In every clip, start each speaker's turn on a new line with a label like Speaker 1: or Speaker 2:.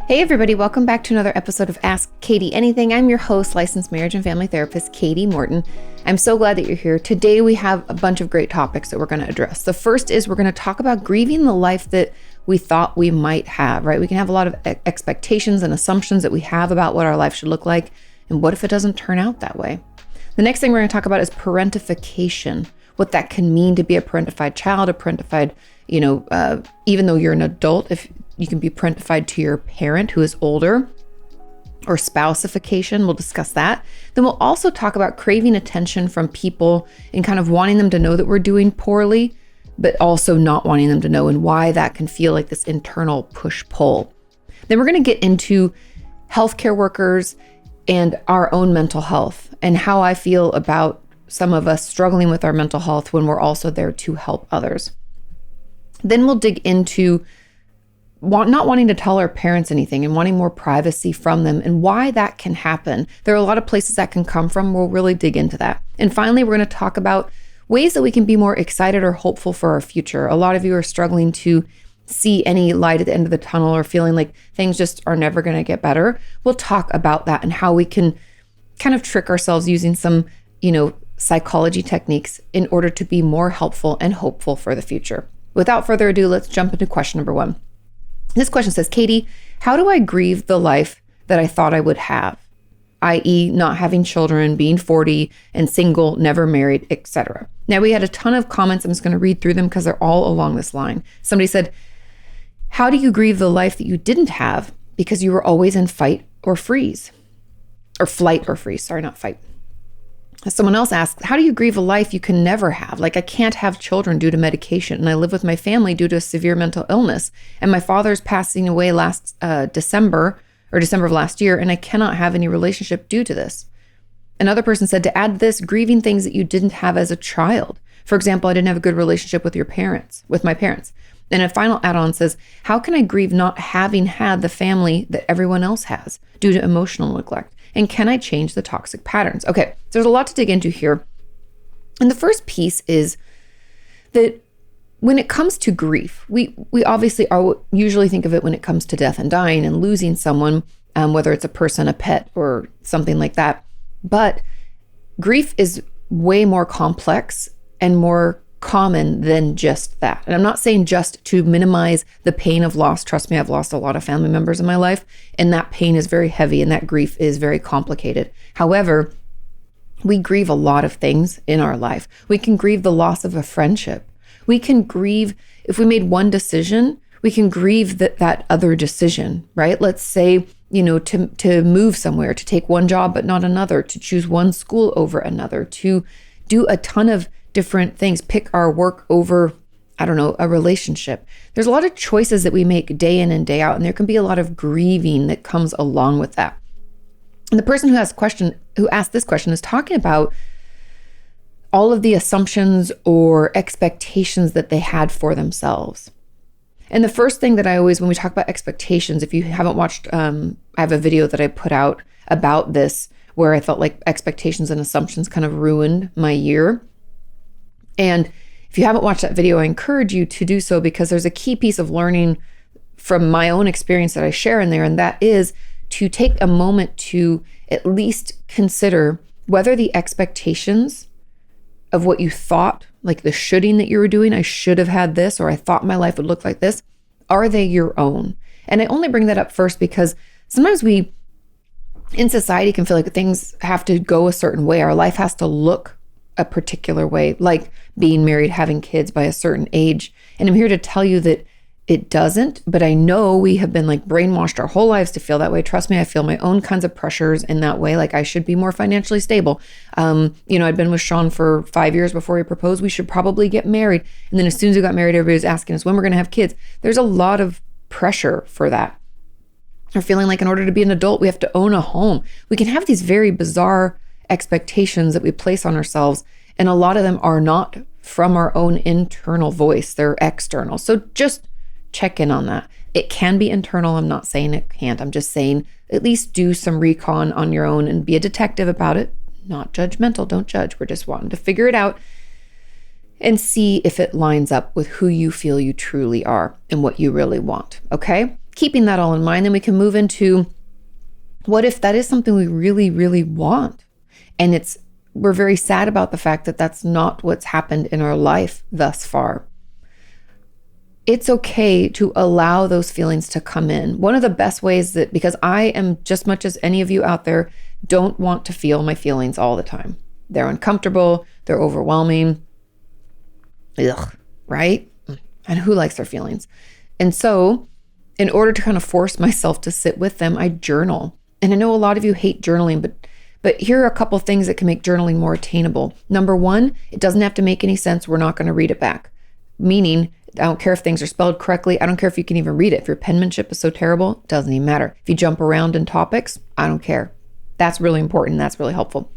Speaker 1: Hey everybody, welcome back to another episode of Ask Kati Anything. I'm your host, licensed marriage and family therapist, Kati Morton. I'm so glad that you're here. Today we have a bunch of great topics that we're going to address. The first is we're going to talk about grieving the life that we thought we might have, right? We can have a lot of expectations and assumptions that we have about what our life should look like. And what if it doesn't turn out that way? The next thing we're going to talk about is parentification, what that can mean to be a parentified child, a parentified, even though you're an adult, if you can be parentified to your parent who is older, or spoucification. We'll discuss that. Then we'll also talk about craving attention from people and kind of wanting them to know that we're doing poorly, but also not wanting them to know, and why that can feel like this internal push-pull. Then we're going to get into healthcare workers and our own mental health and how I feel about some of us struggling with our mental health when we're also there to help others. Then we'll dig into not wanting to tell our parents anything and wanting more privacy from them and why that can happen. There are a lot of places that can come from. We'll really dig into that. And finally, we're going to talk about ways that we can be more excited or hopeful for our future. A lot of you are struggling to see any light at the end of the tunnel or feeling like things just are never going to get better. We'll talk about that and how we can kind of trick ourselves using some, psychology techniques in order to be more helpful and hopeful for the future. Without further ado, let's jump into question number 1. This question says, Kati, how do I grieve the life that I thought I would have? i.e. not having children, being 40 and single, never married, etc. Now, we had a ton of comments. I'm just going to read through them because they're all along this line. Somebody said, how do you grieve the life that you didn't have because you were always in fight or freeze? Or flight or freeze, sorry, not fight. Someone else asked, how do you grieve a life you can never have? Like, I can't have children due to medication, and I live with my family due to a severe mental illness, and my father's passing away last December of last year, and I cannot have any relationship due to this. Another person said, to add this, grieving things that you didn't have as a child. For example, I didn't have a good relationship with my parents. And a final add-on says, how can I grieve not having had the family that everyone else has due to emotional neglect? And can I change the toxic patterns? Okay, so there's a lot to dig into here. And the first piece is that when it comes to grief, we obviously usually think of it when it comes to death and dying and losing someone, whether it's a person, a pet, or something like that. But grief is way more complex and more common than just that. And I'm not saying just to minimize the pain of loss. Trust me, I've lost a lot of family members in my life, and that pain is very heavy and that grief is very complicated. However, we grieve a lot of things in our life. We can grieve the loss of a friendship. We can grieve, if we made one decision, we can grieve that other decision, right? Let's say, to move somewhere, to take one job but not another, to choose one school over another, to do a ton of different things, pick our work over, a relationship. There's a lot of choices that we make day in and day out, and there can be a lot of grieving that comes along with that. And the person who asked this question is talking about all of the assumptions or expectations that they had for themselves. And the first thing that I always, when we talk about expectations, if you haven't watched, I have a video that I put out about this where I felt like expectations and assumptions kind of ruined my year. And if you haven't watched that video, I encourage you to do so, because there's a key piece of learning from my own experience that I share in there. And that is to take a moment to at least consider whether the expectations of what you thought, like the shoulding that you were doing, I should have had this, or I thought my life would look like this, are they your own? And I only bring that up first because sometimes we, in society, can feel like things have to go a certain way. Our life has to look a particular way, like being married, having kids by a certain age. And I'm here to tell you that it doesn't, but I know we have been brainwashed our whole lives to feel that way. Trust me, I feel my own kinds of pressures in that way. Like, I should be more financially stable. I'd been with Sean for 5 years before he proposed. We should probably get married. And then as soon as we got married, everybody was asking us when we're going to have kids. There's a lot of pressure for that. Or feeling like in order to be an adult, we have to own a home. We can have these very bizarre expectations that we place on ourselves, and a lot of them are not from our own internal voice, they're external. So just check in on that. It can be internal. I'm not saying it can't. I'm just saying at least do some recon on your own and be a detective about it. Not judgmental. Don't judge. We're just wanting to figure it out and see if it lines up with who you feel you truly are and what you really want. Okay? keeping that all in mind, then we can move into what if that is something we really, really want? And we're very sad about the fact that that's not what's happened in our life thus far. It's okay to allow those feelings to come in. One of the best ways that, because I am just much as any of you out there, don't want to feel my feelings all the time. They're uncomfortable, they're overwhelming. Ugh, right? And who likes their feelings? And so in order to kind of force myself to sit with them, I journal. And I know a lot of you hate journaling, but here are a couple things that can make journaling more attainable. Number one, it doesn't have to make any sense. We're not going to read it back. Meaning, I don't care if things are spelled correctly. I don't care if you can even read it. If your penmanship is so terrible, it doesn't even matter. If you jump around in topics, I don't care. That's really important. That's really helpful.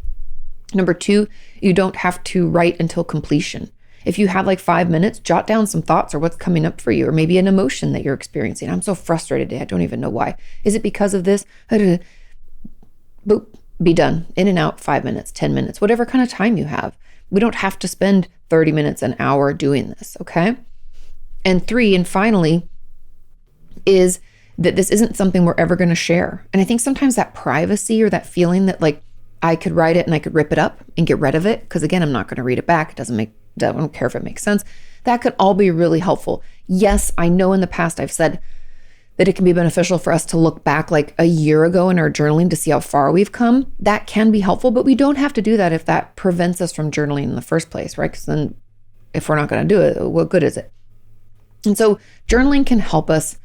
Speaker 1: Number two, you don't have to write until completion. If you have like 5 minutes, jot down some thoughts or what's coming up for you, or maybe an emotion that you're experiencing. I'm so frustrated today. I don't even know why. Is it because of this? Boop, be done. In and out, 5 minutes, 10 minutes, whatever kind of time you have. We don't have to spend 30 minutes, an hour doing this, okay? And three, and finally, is that this isn't something we're ever going to share. And I think sometimes that privacy or that feeling that like I could write it and I could rip it up and get rid of it, because again, I'm not going to read it back. I don't care if it makes sense. That could all be really helpful. Yes, I know in the past I've said that it can be beneficial for us to look back like a year ago in our journaling to see how far we've come. That can be helpful, but we don't have to do that if that prevents us from journaling in the first place, right? Because then if we're not going to do it, what good is it? And so journaling can help us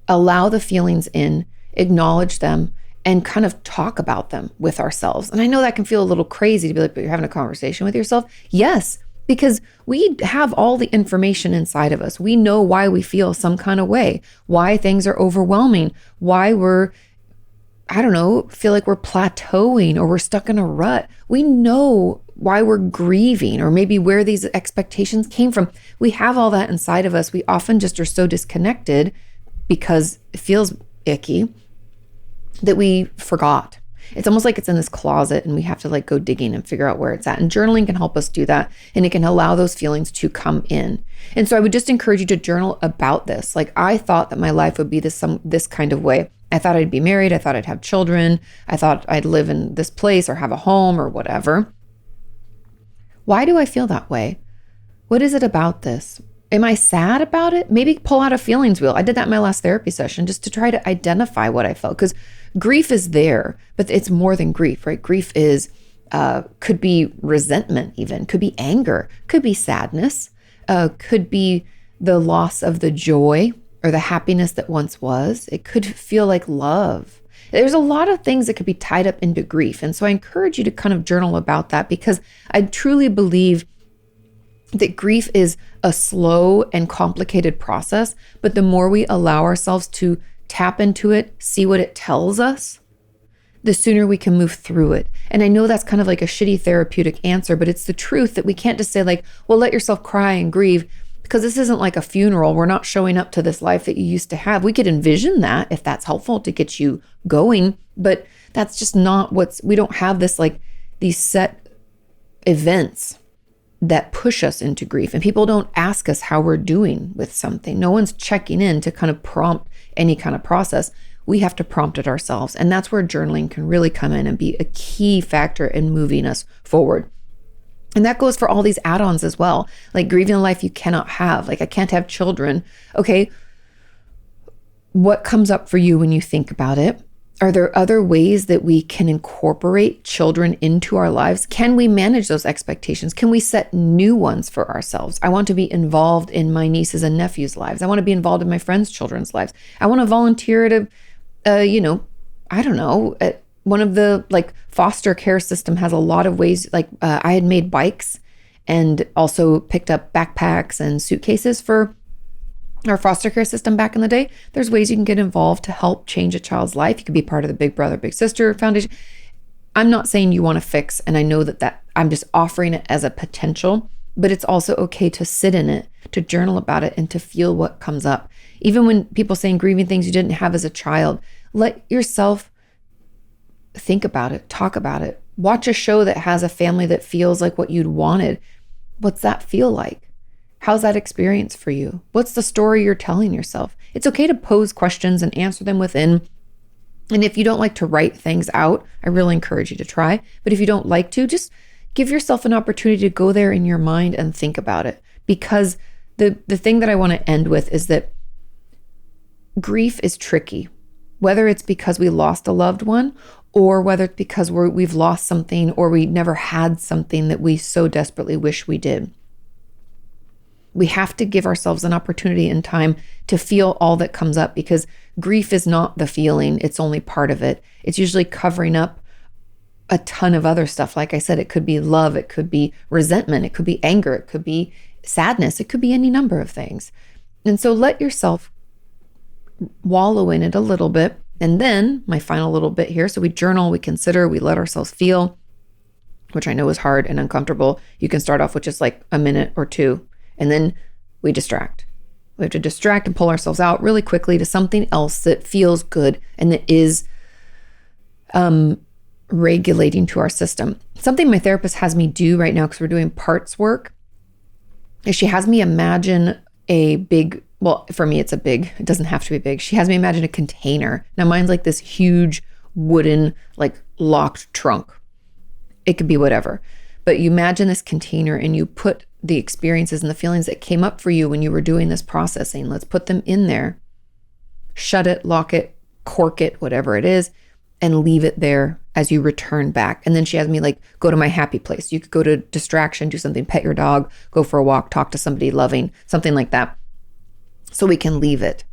Speaker 1: allow the feelings in, acknowledge them, and kind of talk about them with ourselves. And I know that can feel a little crazy to be like, but you're having a conversation with yourself. Yes, because we have all the information inside of us. We know why we feel some kind of way, why things are overwhelming, why we're, feel like we're plateauing or we're stuck in a rut. We know why we're grieving or maybe where these expectations came from. We have all that inside of us. We often just are so disconnected because it feels icky that we forgot. It's almost like it's in this closet and we have to like go digging and figure out where it's at. And journaling can help us do that. And it can allow those feelings to come in. And so I would just encourage you to journal about this. Like I thought that my life would be this kind of way. I thought I'd be married. I thought I'd have children. I thought I'd live in this place or have a home or whatever. Why do I feel that way? What is it about this? Am I sad about it? Maybe pull out a feelings wheel. I did that in my last therapy session just to try to identify what I felt, because grief is there, but it's more than grief, right? Grief is, could be resentment even, could be anger, could be sadness, could be the loss of the joy or the happiness that once was. It could feel like love. There's a lot of things that could be tied up into grief. And so I encourage you to kind of journal about that, because I truly believe that grief is a slow and complicated process, but the more we allow ourselves to tap into it, see what it tells us, the sooner we can move through it. And I know that's kind of like a shitty therapeutic answer, but it's the truth that we can't just say like, well, let yourself cry and grieve, because this isn't like a funeral. We're not showing up to this life that you used to have. We could envision that if that's helpful to get you going, but that's just not we don't have this like these set events that push us into grief. And people don't ask us how we're doing with something. No one's checking in to kind of prompt any kind of process. We have to prompt it ourselves. And that's where journaling can really come in and be a key factor in moving us forward. And that goes for all these add-ons as well, like grieving a life you cannot have. Like I can't have children. Okay, what comes up for you when you think about it? Are there other ways that we can incorporate children into our lives? Can we manage those expectations? Can we set new ones for ourselves? I want to be involved in my nieces and nephews' lives. I want to be involved in my friends' children's lives. I want to volunteer to, at one of the like foster care system has a lot of ways. Like I had made bikes and also picked up backpacks and suitcases for our foster care system back in the day. There's ways you can get involved to help change a child's life. You could be part of the Big Brother, Big Sister Foundation. I'm not saying you want to fix, and I know that I'm just offering it as a potential, but it's also okay to sit in it, to journal about it, and to feel what comes up. Even when people saying grieving things you didn't have as a child, let yourself think about it, talk about it. Watch a show that has a family that feels like what you'd wanted. What's that feel like? How's that experience for you? What's the story you're telling yourself? It's okay to pose questions and answer them within. And if you don't like to write things out, I really encourage you to try. But if you don't like to, just give yourself an opportunity to go there in your mind and think about it. Because the thing that I want to end with is that grief is tricky, whether it's because we lost a loved one or whether it's because we've lost something or we never had something that we so desperately wish we did. We have to give ourselves an opportunity and time to feel all that comes up, because grief is not the feeling. It's only part of it. It's usually covering up a ton of other stuff. Like I said, it could be love. It could be resentment. It could be anger. It could be sadness. It could be any number of things. And so let yourself wallow in it a little bit. And then my final little bit here. So we journal, we consider, we let ourselves feel, which I know is hard and uncomfortable. You can start off with just like a minute or two, and then we distract. We have to distract and pull ourselves out really quickly to something else that feels good and that is regulating to our system. Something my therapist has me do right now, because we're doing parts work, is she has me imagine a big, well, for me, it doesn't have to be big. She has me imagine a container. Now mine's like this huge wooden, like locked trunk. It could be whatever, but you imagine this container and you put the experiences and the feelings that came up for you when you were doing this processing. Let's put them in there, shut it, lock it, cork it, whatever it is, and leave it there as you return back. And then she has me like, go to my happy place. You could go to distraction, do something, pet your dog, go for a walk, talk to somebody loving, something like that. So we can leave it.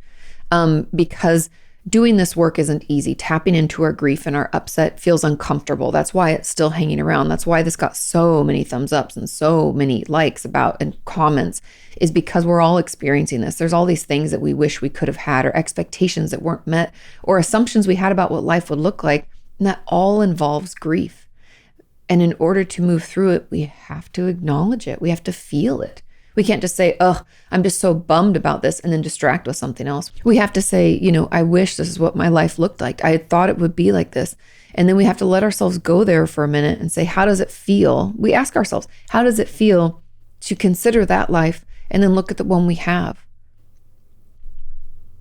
Speaker 1: Because doing this work isn't easy. Tapping into our grief and our upset feels uncomfortable. That's why it's still hanging around. That's why this got so many thumbs ups and so many likes about and comments, is because we're all experiencing this. There's all these things that we wish we could have had, or expectations that weren't met, or assumptions we had about what life would look like. And that all involves grief. And in order to move through it, we have to acknowledge it. We have to feel it. We can't just say, oh, I'm just so bummed about this, and then distract with something else. We have to say, I wish this is what my life looked like. I thought it would be like this. And then we have to let ourselves go there for a minute and say, how does it feel? We ask ourselves, how does it feel to consider that life and then look at the one we have?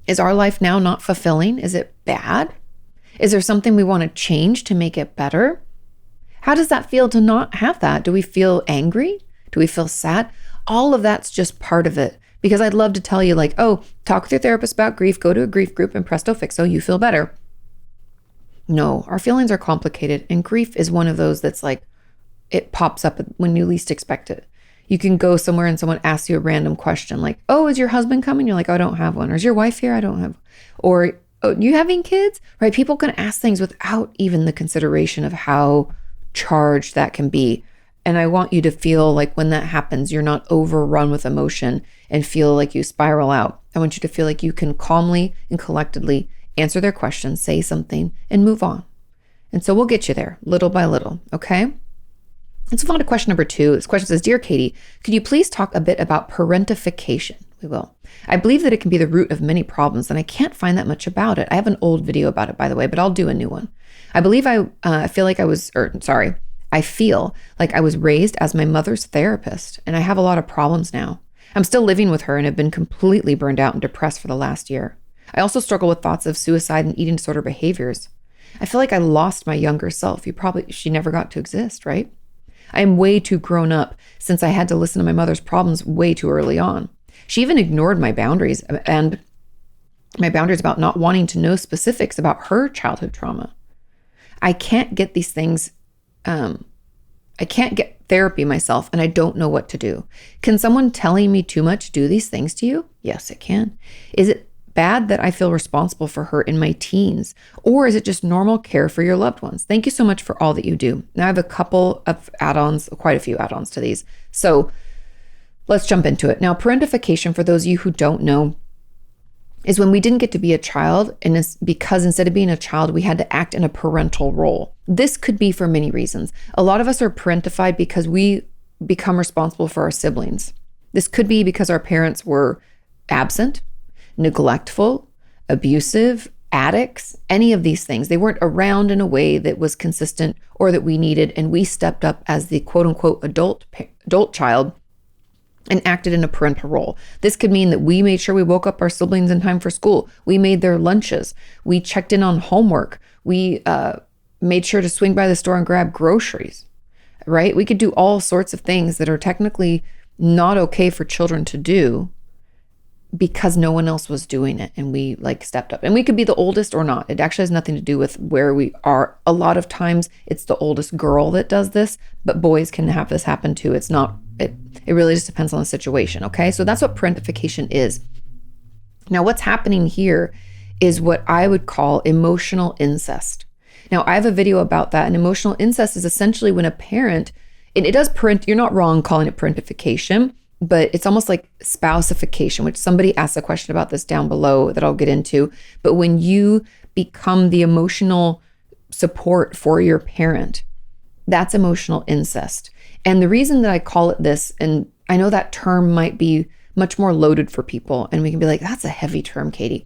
Speaker 1: Is our life now not fulfilling? Is it bad? Is there something we want to change to make it better? How does that feel to not have that? Do we feel angry? Do we feel sad? All of that's just part of it, because I'd love to tell you like, oh, talk with your therapist about grief, go to a grief group, and presto fixo, you feel better. No, our feelings are complicated, and grief is one of those that's like, it pops up when you least expect it. You can go somewhere and someone asks you a random question like, oh, is your husband coming? You're like, oh, I don't have one. Or is your wife here? I don't have. Or, oh, you having kids? Right? People can ask things without even the consideration of how charged that can be. And I want you to feel like when that happens, you're not overrun with emotion and feel like you spiral out. I want you to feel like you can calmly and collectedly answer their questions, say something, and move on. And so we'll get you there little by little, okay? Let's move on to question number 2. This question says, Dear Kati, could you please talk a bit about parentification? We will. I believe that it can be the root of many problems, and I can't find that much about it. I have an old video about it, by the way, but I'll do a new one. I feel like I was raised as my mother's therapist, and I have a lot of problems now. I'm still living with her and have been completely burned out and depressed for the last year. I also struggle with thoughts of suicide and eating disorder behaviors. I feel like I lost my younger self. She never got to exist, right? I am way too grown up since I had to listen to my mother's problems way too early on. She even ignored my boundaries and my boundaries about not wanting to know specifics about her childhood trauma. I can't get these things. I can't get therapy myself, and I don't know what to do. Can someone telling me too much do these things to you? Yes, it can. Is it bad that I feel responsible for her in my teens? Or is it just normal care for your loved ones? Thank you so much for all that you do. Now I have a couple of add-ons, quite a few add-ons to these. So let's jump into it. Now, parentification, for those of you who don't know, is when we didn't get to be a child, and it's because instead of being a child, we had to act in a parental role. This could be for many reasons. A lot of us are parentified because we become responsible for our siblings. This could be because our parents were absent, neglectful, abusive, addicts, any of these things. They weren't around in a way that was consistent or that we needed, and we stepped up as the quote unquote adult child and acted in a parental role. This could mean that we made sure we woke up our siblings in time for school. We made their lunches. We checked in on homework. We made sure to swing by the store and grab groceries, right? We could do all sorts of things that are technically not okay for children to do because no one else was doing it, and we stepped up. And we could be the oldest or not. It actually has nothing to do with where we are. A lot of times it's the oldest girl that does this, but boys can have this happen too. It really just depends on the situation, okay? So that's what parentification is. Now, what's happening here is what I would call emotional incest. Now, I have a video about that, and emotional incest is essentially when a parent, and it does you're not wrong calling it parentification, but it's almost like spoucification, which somebody asked a question about this down below that I'll get into. But when you become the emotional support for your parent, that's emotional incest. And the reason that I call it this, and I know that term might be much more loaded for people, and we can be like, that's a heavy term, Kati.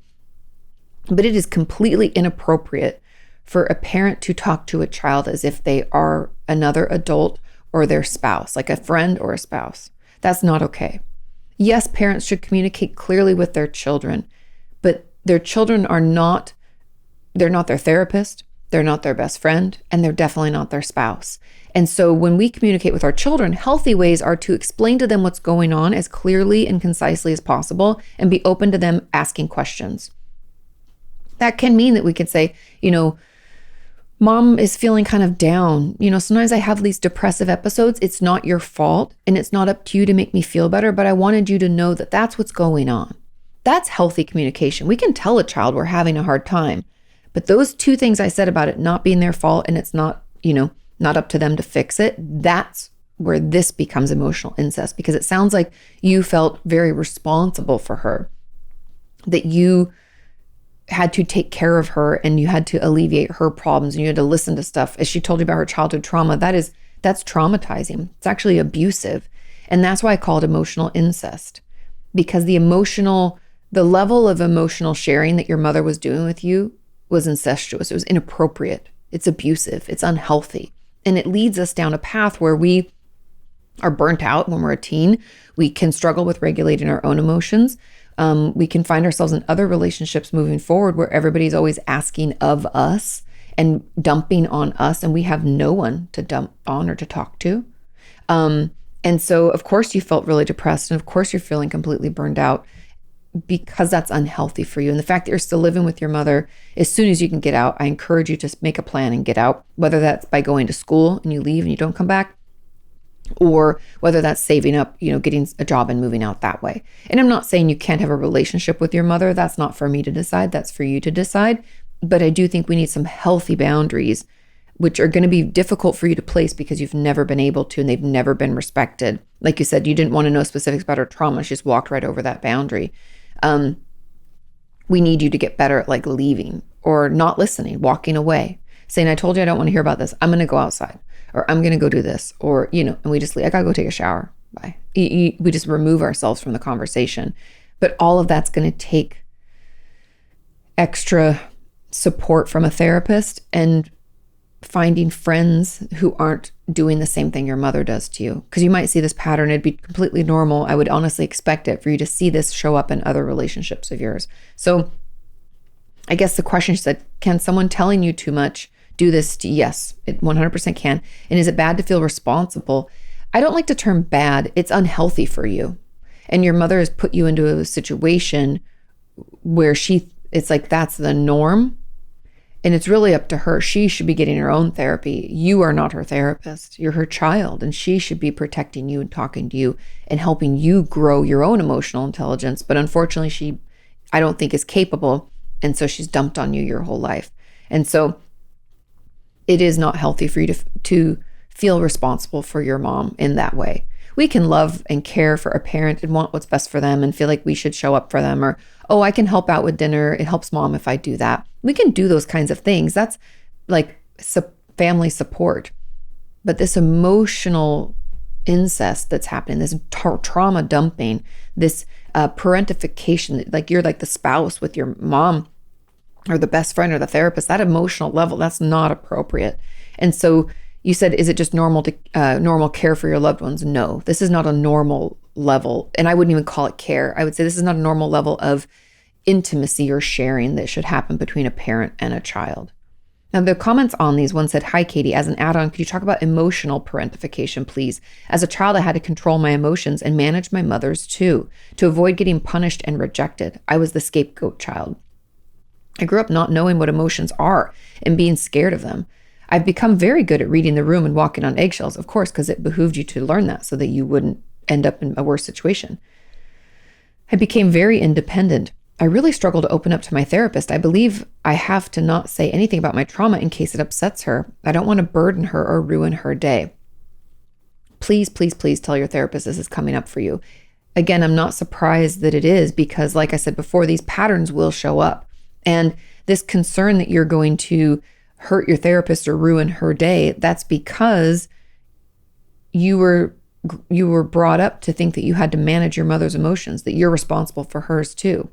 Speaker 1: But it is completely inappropriate for a parent to talk to a child as if they are another adult or their spouse, like a friend or a spouse. That's not okay. Yes, parents should communicate clearly with their children, but their children they're not their therapist, they're not their best friend, and they're definitely not their spouse. And so when we communicate with our children, healthy ways are to explain to them what's going on as clearly and concisely as possible and be open to them asking questions. That can mean that we could say, Mom is feeling kind of down. Sometimes I have these depressive episodes. It's not your fault, and it's not up to you to make me feel better, but I wanted you to know that that's what's going on. That's healthy communication. We can tell a child we're having a hard time, but those two things I said about it not being their fault and it's not, not up to them to fix it, that's where this becomes emotional incest, because it sounds like you felt very responsible for her, that you had to take care of her and you had to alleviate her problems and you had to listen to stuff as she told you about her childhood trauma. That's traumatizing. It's actually abusive. And that's why I call it emotional incest, because the level of emotional sharing that your mother was doing with you was incestuous. It was inappropriate. It's abusive. It's unhealthy. And it leads us down a path where we are burnt out when we're a teen. We can struggle with regulating our own emotions. We can find ourselves in other relationships moving forward where everybody's always asking of us and dumping on us, and we have no one to dump on or to talk to. And so, of course, you felt really depressed, and of course, you're feeling completely burned out because that's unhealthy for you. And the fact that you're still living with your mother, as soon as you can get out, I encourage you to make a plan and get out, whether that's by going to school and you leave and you don't come back, or whether that's saving up, getting a job and moving out that way. And I'm not saying you can't have a relationship with your mother. That's not for me to decide. That's for you to decide. But I do think we need some healthy boundaries, which are going to be difficult for you to place because you've never been able to and they've never been respected. Like you said, you didn't want to know specifics about her trauma. She just walked right over that boundary. We need you to get better at leaving or not listening, walking away, saying, I told you I don't want to hear about this. I'm going to go outside. Or I'm going to go do this, or, and we just leave. I got to go take a shower. Bye. We just remove ourselves from the conversation. But all of that's going to take extra support from a therapist and finding friends who aren't doing the same thing your mother does to you. Because you might see this pattern. It'd be completely normal. I would honestly expect it for you to see this show up in other relationships of yours. So I guess the question is that, can someone telling you too much do this to? Yes, it 100% can. And is it bad to feel responsible? I don't like the term bad. It's unhealthy for you. And your mother has put you into a situation where it's like that's the norm. And it's really up to her. She should be getting her own therapy. You are not her therapist. You're her child. And she should be protecting you and talking to you and helping you grow your own emotional intelligence. But unfortunately, I don't think is capable. And so she's dumped on you your whole life. And so it is not healthy for you to feel responsible for your mom in that way. We can love and care for a parent and want what's best for them and feel like we should show up for them, or, oh, I can help out with dinner. It helps mom if I do that. We can do those kinds of things. That's like family support. But this emotional incest that's happening, this trauma dumping, this parentification, like you're like the spouse with your mom or the best friend or the therapist, that emotional level, that's not appropriate. And so You said, is it just normal to normal care for your loved ones? No, this is not a normal level. And I wouldn't even call it care. I would say this is not a normal level of intimacy or sharing that should happen between a parent and a child. Now, the comments on these, one said, "Hi, Kati, as an add-on, could you talk about emotional parentification, please? As a child, I had to control my emotions and manage my mother's too, to avoid getting punished and rejected. I was the scapegoat child. I grew up not knowing what emotions are and being scared of them. I've become very good at reading the room and walking on eggshells, of course, because it behooved you to learn that so that you wouldn't end up in a worse situation. I became very independent. I really struggle to open up to my therapist. I believe I have to not say anything about my trauma in case it upsets her. I don't want to burden her or ruin her day. Please, please, please tell your therapist this is coming up for you." Again, I'm not surprised that it is because, like I said before, these patterns will show up. And this concern that you're going to hurt your therapist or ruin her day, that's because you were brought up to think that you had to manage your mother's emotions, that you're responsible for hers too.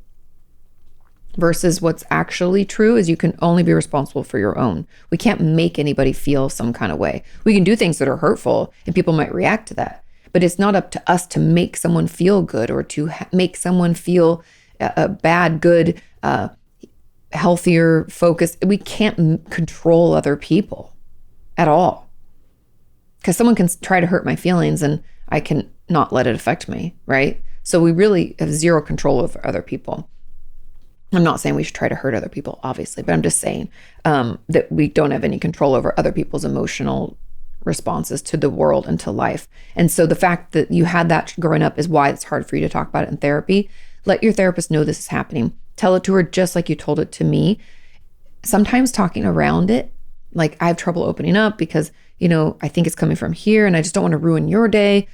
Speaker 1: Versus what's actually true is you can only be responsible for your own. We can't make anybody feel some kind of way. We can do things that are hurtful and people might react to that, but it's not up to us to make someone feel good or to make someone feel bad, good, healthier, focused. We can't control other people at all, because someone can try to hurt my feelings and I can not let it affect me, right? So we really have zero control over other people. I'm not saying we should try to hurt other people, obviously, but I'm just saying that we don't have any control over other people's emotional responses to the world and to life. And so the fact that you had that growing up is why it's hard for you to talk about it in therapy. Let your therapist know this is happening. Tell it to her just like you told it to me. Sometimes talking around it, like, I have trouble opening up because, I think it's coming from here and I just don't want to ruin your day.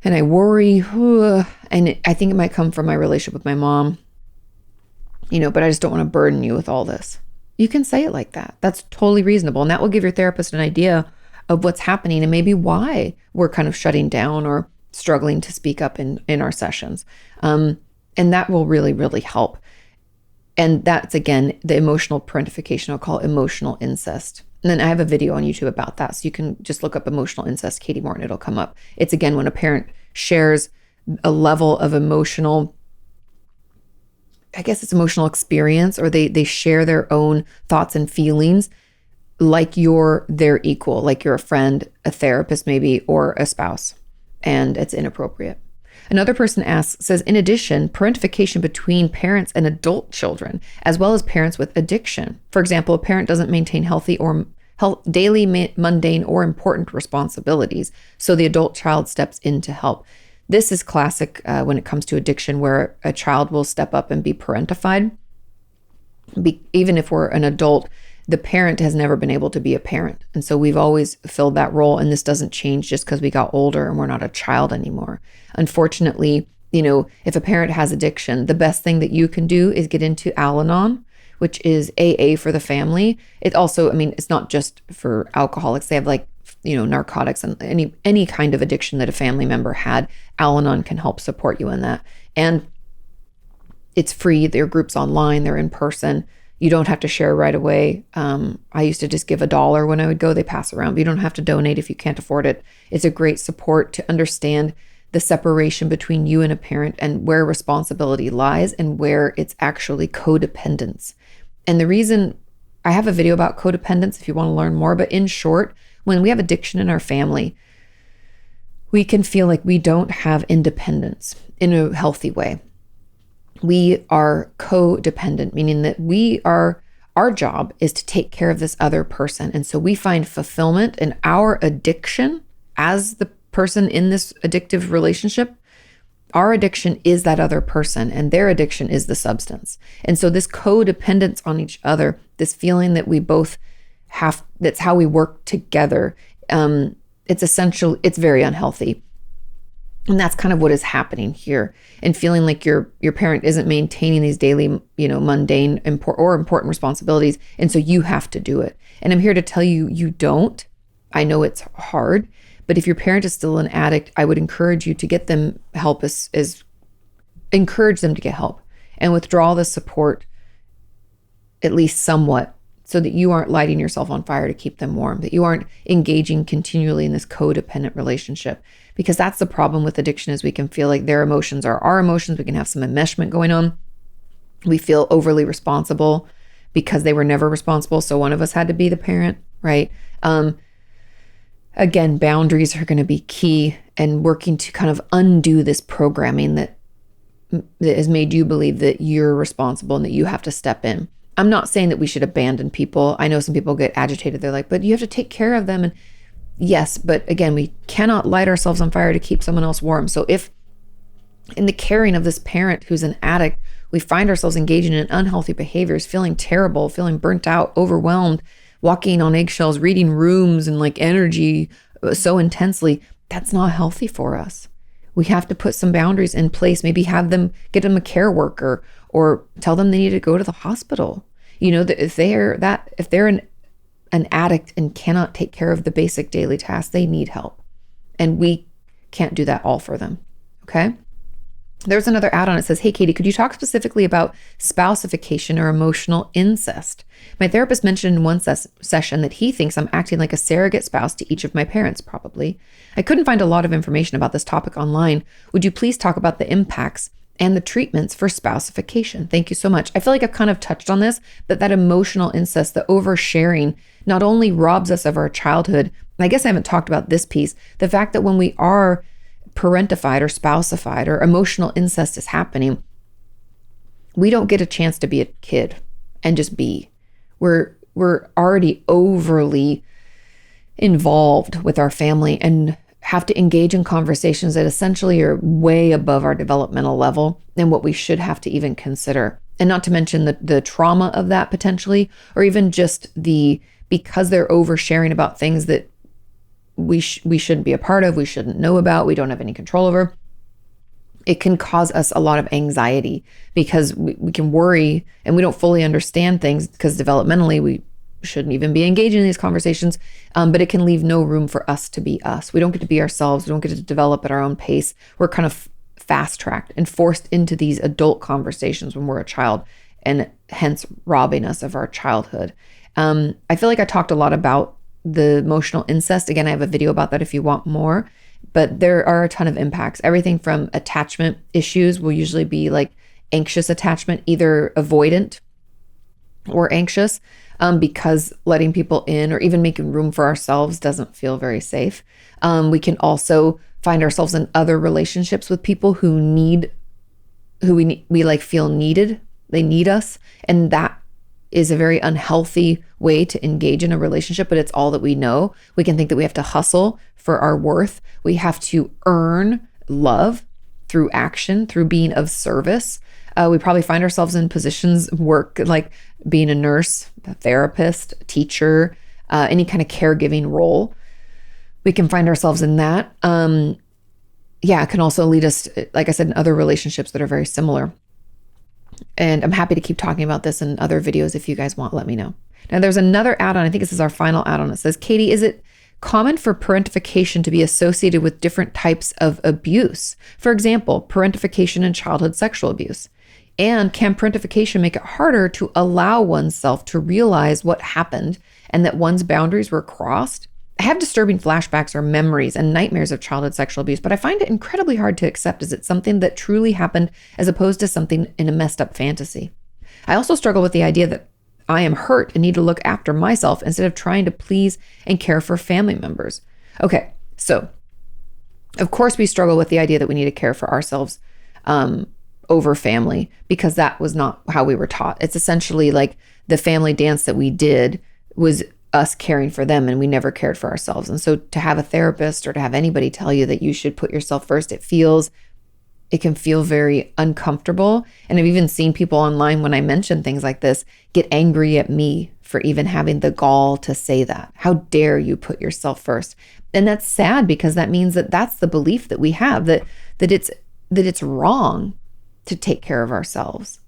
Speaker 1: And I worry. And I think it might come from my relationship with my mom. But I just don't want to burden you with all this. You can say it like that. That's totally reasonable. And that will give your therapist an idea of what's happening and maybe why we're kind of shutting down or struggling to speak up in our sessions. And that will really, really help. And that's, again, the emotional parentification. I'll call it emotional incest. And then I have a video on YouTube about that. So you can just look up emotional incest, Kati Morton, it'll come up. It's, again, when a parent shares a level of emotional experience, or they share their own thoughts and feelings like you're their equal, like you're a friend, a therapist maybe, or a spouse, and it's inappropriate. Another person says, in addition, parentification between parents and adult children, as well as parents with addiction. For example, a parent doesn't maintain daily, mundane, or important responsibilities, so the adult child steps in to help. This is classic when it comes to addiction, where a child will step up and be parentified. Even if we're an adult, the parent has never been able to be a parent. And so we've always filled that role. And this doesn't change just because we got older and we're not a child anymore. Unfortunately, if a parent has addiction, the best thing that you can do is get into Al-Anon, which is AA for the family. It also, it's not just for alcoholics. They have narcotics and any kind of addiction that a family member had. Al-Anon can help support you in that. And it's free. There are groups online, they're in person. You don't have to share right away. I used to just give $1 when I would go. They pass around, but you don't have to donate if you can't afford it. It's a great support to understand the separation between you and a parent and where responsibility lies and where it's actually codependence. And the reason I have a video about codependence if you want to learn more, but in short, when we have addiction in our family, we can feel like we don't have independence in a healthy way. We are codependent, meaning that our job is to take care of this other person. And so we find fulfillment in our addiction as the person in this addictive relationship. Our addiction is that other person and their addiction is the substance. And so this codependence on each other, this feeling that we both have, that's how we work together. It's essential. It's very unhealthy. And that's kind of what is happening here, and feeling like your parent isn't maintaining these daily, mundane or important responsibilities. And so you have to do it. And I'm here to tell you, you don't. I know it's hard, but if your parent is still an addict, I would encourage you to get them help, encourage them to get help and withdraw the support, at least somewhat, so that you aren't lighting yourself on fire to keep them warm, that you aren't engaging continually in this codependent relationship. Because that's the problem with addiction, is we can feel like their emotions are our emotions. We can have some enmeshment going on. We feel overly responsible because they were never responsible. So one of us had to be the parent, right? Again, boundaries are going to be key, and working to kind of undo this programming that has made you believe that you're responsible and that you have to step in. I'm not saying that we should abandon people. I know some people get agitated. They're like, but you have to take care of them. And yes, but again, we cannot light ourselves on fire to keep someone else warm. So if in the caring of this parent who's an addict, we find ourselves engaging in unhealthy behaviors, feeling terrible, feeling burnt out, overwhelmed, walking on eggshells, reading rooms and like energy so intensely, that's not healthy for us. We have to put some boundaries in place, maybe have them, get them a care worker, or tell them they need to go to the hospital. You know, that if they're an addict and cannot take care of the basic daily tasks, they need help. And we can't do that all for them. Okay. There's another add-on. It says, hey, Kati, could you talk specifically about spoucification or emotional incest? My therapist mentioned in one session that he thinks I'm acting like a surrogate spouse to each of my parents, probably. I couldn't find a lot of information about this topic online. Would you please talk about the impacts and the treatments for spoucification? Thank you so much. I feel like I've kind of touched on this, but that emotional incest, the oversharing, not only robs us of our childhood, and I guess I haven't talked about this piece, the fact that when we are parentified or spoucified or emotional incest is happening, we don't get a chance to be a kid and just be. We're already overly involved with our family and have to engage in conversations that essentially are way above our developmental level and what we should have to even consider. And not to mention the trauma of that potentially, or even just because they're oversharing about things that we shouldn't be a part of, we shouldn't know about, we don't have any control over. It can cause us a lot of anxiety because we can worry and we don't fully understand things because developmentally we shouldn't even be engaging in these conversations. But it can leave no room for us to be us. We don't get to be ourselves. We don't get to develop at our own pace. We're kind of fast-tracked and forced into these adult conversations when we're a child, and hence robbing us of our childhood. I feel like I talked a lot about the emotional incest. Again, I have a video about that if you want more, but there are a ton of impacts. Everything from attachment issues will usually be like anxious attachment, either avoidant or anxious, because letting people in or even making room for ourselves doesn't feel very safe. We can also find ourselves in other relationships with people who we like feel needed. They need us. And that is a very unhealthy way to engage in a relationship, but it's all that we know. We can think that we have to hustle for our worth. We have to earn love through action, through being of service. We probably find ourselves in positions of work, like being a nurse, a therapist, a teacher, any kind of caregiving role. We can find ourselves in that. It can also lead us, like I said, in other relationships that are very similar. And I'm happy to keep talking about this in other videos. If you guys want, let me know. Now there's another add-on. I think this is our final add-on. It says, Kati, is it common for parentification to be associated with different types of abuse? For example, parentification and childhood sexual abuse. And can parentification make it harder to allow oneself to realize what happened and that one's boundaries were crossed? I have disturbing flashbacks or memories and nightmares of childhood sexual abuse, but I find it incredibly hard to accept as it's something that truly happened as opposed to something in a messed up fantasy. I also struggle with the idea that I am hurt and need to look after myself instead of trying to please and care for family members. Okay, so of course we struggle with the idea that we need to care for ourselves over family, because that was not how we were taught. It's essentially like the family dance that we did was us caring for them, and we never cared for ourselves. And so to have a therapist or to have anybody tell you that you should put yourself first, it can feel very uncomfortable. And I've even seen people online, when I mention things like this, get angry at me for even having the gall to say that. How dare you put yourself first? And that's sad, because that means that that's the belief that we have, that it's wrong to take care of ourselves.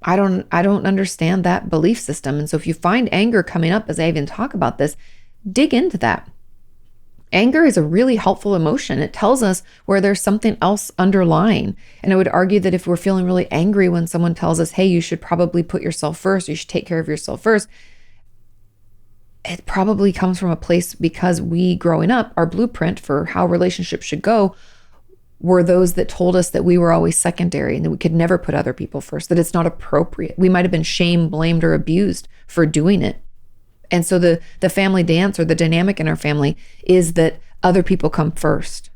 Speaker 1: I don't understand that belief system. And so if you find anger coming up as I even talk about this, dig into that. Anger is a really helpful emotion. It tells us where there's something else underlying. And I would argue that if we're feeling really angry when someone tells us, hey, you should probably put yourself first, you should take care of yourself first, it probably comes from a place because we, growing up, our blueprint for how relationships should go were those that told us that we were always secondary and that we could never put other people first, that it's not appropriate. We might have been shamed, blamed, or abused for doing it. And so the family dance, or the dynamic in our family, is that other people come first.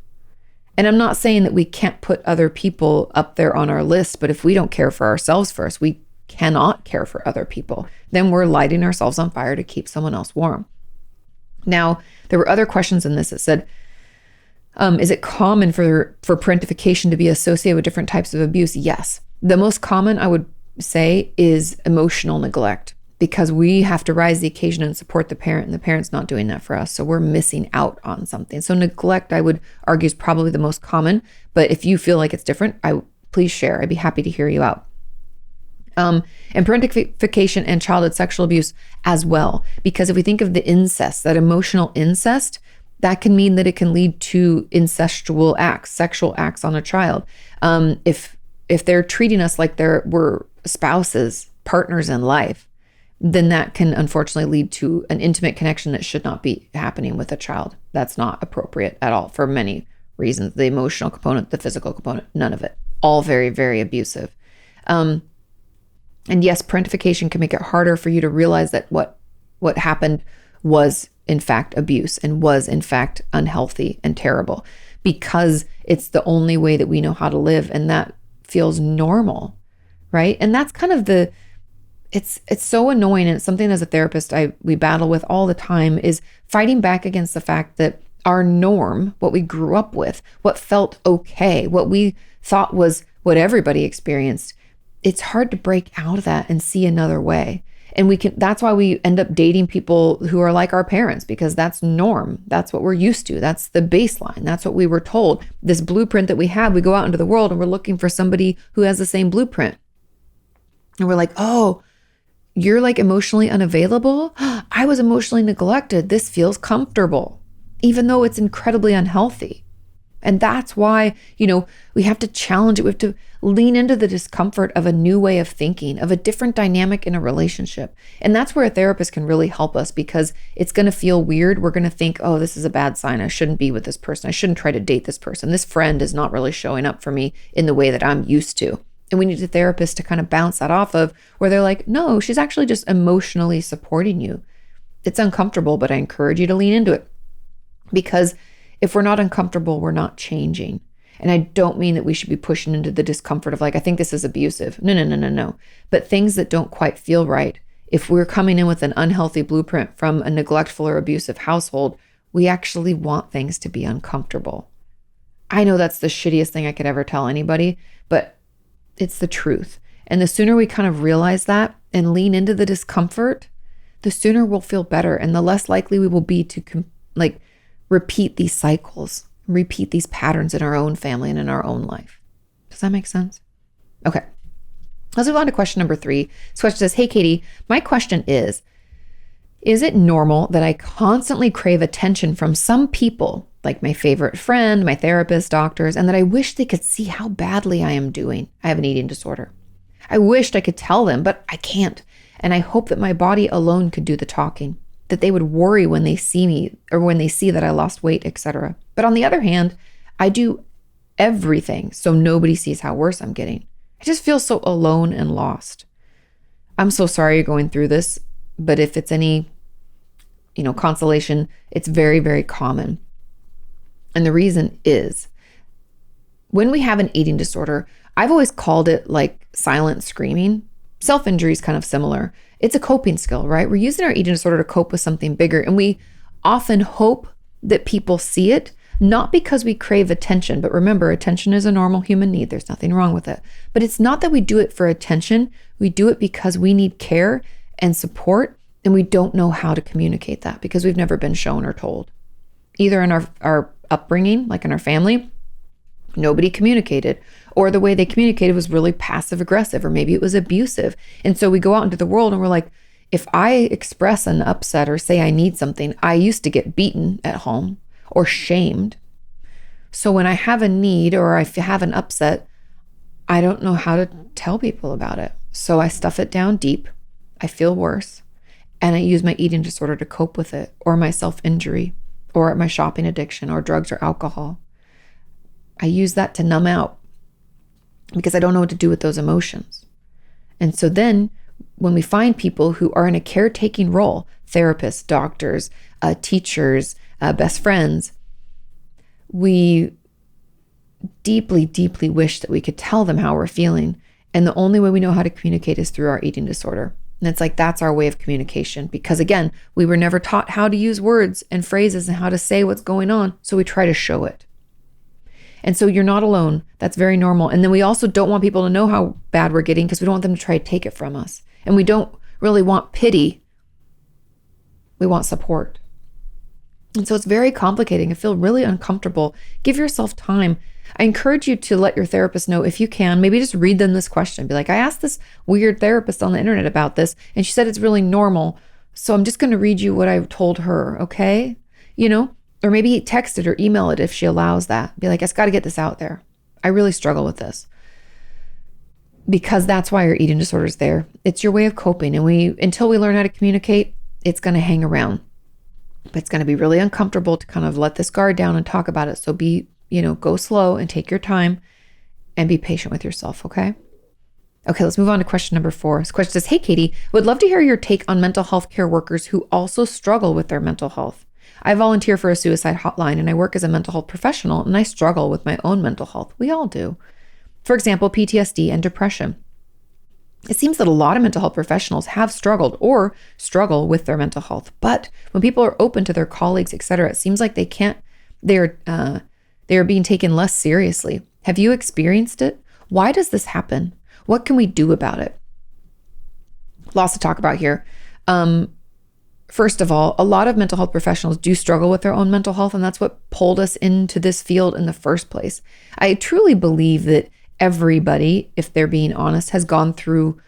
Speaker 1: And I'm not saying that we can't put other people up there on our list, but if we don't care for ourselves first, we cannot care for other people. Then we're lighting ourselves on fire to keep someone else warm. Now, there were other questions in this that said, is it common for parentification to be associated with different types of abuse? Yes. The most common, I would say, is emotional neglect, because we have to rise the occasion and support the parent, and the parent's not doing that for us. So we're missing out on something. So neglect, I would argue, is probably the most common. But if you feel like it's different, please share. I'd be happy to hear you out. And parentification and childhood sexual abuse as well. Because if we think of the incest, that emotional incest, that can mean that it can lead to incestual acts, sexual acts on a child. If they're treating us like we're spouses, partners in life, then that can unfortunately lead to an intimate connection that should not be happening with a child. That's not appropriate at all for many reasons. The emotional component, the physical component, none of it. All very, very abusive. And yes, parentification can make it harder for you to realize that what happened was in fact abuse and was in fact unhealthy and terrible, because it's the only way that we know how to live, and that feels normal, right? And that's kind of it's so annoying, and it's something as a therapist we battle with all the time, is fighting back against the fact that our norm, what we grew up with, what felt okay, what we thought was what everybody experienced, it's hard to break out of that and see another way. And that's why we end up dating people who are like our parents, because that's norm. That's what we're used to. That's the baseline. That's what we were told. This blueprint that we have, we go out into the world and we're looking for somebody who has the same blueprint. And we're like, oh, you're like emotionally unavailable? I was emotionally neglected. This feels comfortable, even though it's incredibly unhealthy. And that's why, we have to challenge it. We have to lean into the discomfort of a new way of thinking, of a different dynamic in a relationship. And that's where a therapist can really help us, because it's going to feel weird. We're going to think, oh, this is a bad sign. I shouldn't be with this person. I shouldn't try to date this person. This friend is not really showing up for me in the way that I'm used to. And we need a therapist to kind of bounce that off of, where they're like, no, she's actually just emotionally supporting you. It's uncomfortable, but I encourage you to lean into it, because if we're not uncomfortable, we're not changing. And I don't mean that we should be pushing into the discomfort of like, I think this is abusive. No. But things that don't quite feel right, if we're coming in with an unhealthy blueprint from a neglectful or abusive household, we actually want things to be uncomfortable. I know that's the shittiest thing I could ever tell anybody, but it's the truth. And the sooner we kind of realize that and lean into the discomfort, the sooner we'll feel better, and the less likely we will be to repeat these cycles, repeat these patterns in our own family and in our own life. Does that make sense? Okay. Let's move on to question number 3. This question says, hey, Kati, my question is it normal that I constantly crave attention from some people, like my favorite friend, my therapist, doctors, and that I wish they could see how badly I am doing? I have an eating disorder. I wished I could tell them, but I can't. And I hope that my body alone could do the talking, that they would worry when they see me or when they see that I lost weight, etc. But on the other hand, I do everything so nobody sees how worse I'm getting. I just feel so alone and lost. I'm so sorry you're going through this, but if it's any, consolation, it's very, very common. And the reason is, when we have an eating disorder, I've always called it like silent screaming. Self-injury is kind of similar. It's a coping skill, right? We're using our eating disorder to cope with something bigger. And we often hope that people see it, not because we crave attention. But remember, attention is a normal human need. There's nothing wrong with it. But it's not that we do it for attention. We do it because we need care and support. And we don't know how to communicate that because we've never been shown or told. Either in our upbringing, like in our family, nobody communicated, or the way they communicated was really passive aggressive, or maybe it was abusive. And so we go out into the world and we're like, if I express an upset or say I need something, I used to get beaten at home, or shamed. So when I have a need or I have an upset, I don't know how to tell people about it. So I stuff it down deep. I feel worse. And I use my eating disorder to cope with it, or my self-injury, or my shopping addiction, or drugs or alcohol. I use that to numb out because I don't know what to do with those emotions. And so then when we find people who are in a caretaking role, therapists, doctors, teachers, best friends, we deeply, deeply wish that we could tell them how we're feeling. And the only way we know how to communicate is through our eating disorder. And it's like, that's our way of communication. Because again, we were never taught how to use words and phrases and how to say what's going on. So we try to show it. And so you're not alone. That's very normal. And then we also don't want people to know how bad we're getting because we don't want them to try to take it from us. And we don't really want pity. We want support. And so it's very complicating. I feel really uncomfortable. Give yourself time. I encourage you to let your therapist know if you can. Maybe just read them this question. Be like, I asked this weird therapist on the internet about this, and she said it's really normal. So I'm just going to read you what I told her, okay? Or maybe text it or email it if she allows that. Be like, I just got to get this out there. I really struggle with this. Because that's why your eating disorder is there. It's your way of coping. And until we learn how to communicate, it's going to hang around. But it's going to be really uncomfortable to kind of let this guard down and talk about it. So go slow and take your time and be patient with yourself, okay? Okay, let's move on to question number 4. This question says, hey, Kati, would love to hear your take on mental health care workers who also struggle with their mental health. I volunteer for a suicide hotline and I work as a mental health professional and I struggle with my own mental health. We all do. For example, PTSD and depression. It seems that a lot of mental health professionals have struggled or struggle with their mental health. But when people are open to their colleagues, etc., it seems like they are being taken less seriously. Have you experienced it? Why does this happen? What can we do about it? Lots to talk about here. First of all, a lot of mental health professionals do struggle with their own mental health, and that's what pulled us into this field in the first place. I truly believe that everybody, if they're being honest, has gone through,